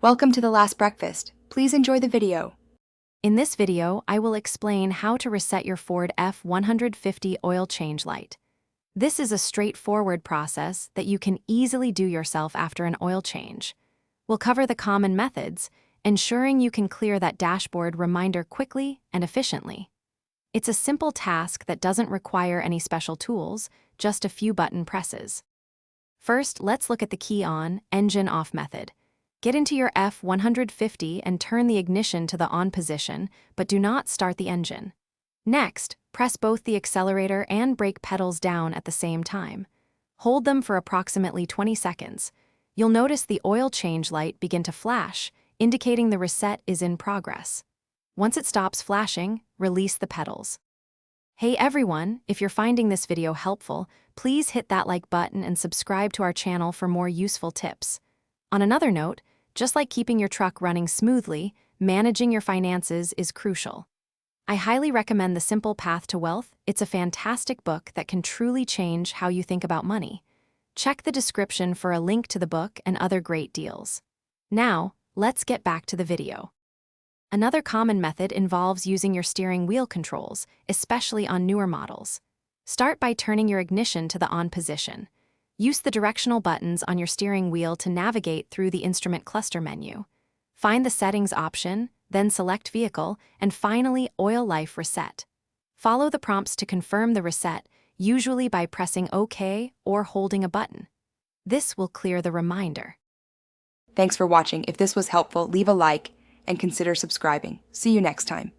Welcome to The Last Breakfast. Please enjoy the video. In this video, I will explain how to reset your Ford F150 oil change light. This is a straightforward process that you can easily do yourself after an oil change. We'll cover the common methods, ensuring you can clear that dashboard reminder quickly and efficiently. It's a simple task that doesn't require any special tools, just a few button presses. First, let's look at the key on, engine off method. Get into your F150 and turn the ignition to the on position, but do not start the engine. Next, press both the accelerator and brake pedals down at the same time. Hold them for approximately 20 seconds. You'll notice the oil change light begin to flash, indicating the reset is in progress. Once it stops flashing, release the pedals. Hey everyone, if you're finding this video helpful, please hit that like button and subscribe to our channel for more useful tips. On another note, just like keeping your truck running smoothly, managing your finances is crucial. I highly recommend The Simple Path to Wealth. It's a fantastic book that can truly change how you think about money. Check the description for a link to the book and other great deals. Now, let's get back to the video. Another common method involves using your steering wheel controls, especially on newer models. Start by turning your ignition to the on position. Use the directional buttons on your steering wheel to navigate through the instrument cluster menu. Find the settings option, then select vehicle, and finally oil life reset. Follow the prompts to confirm the reset, usually by pressing OK or holding a button. This will clear the reminder. Thanks for watching. If this was helpful, leave a like and consider subscribing. See you next time.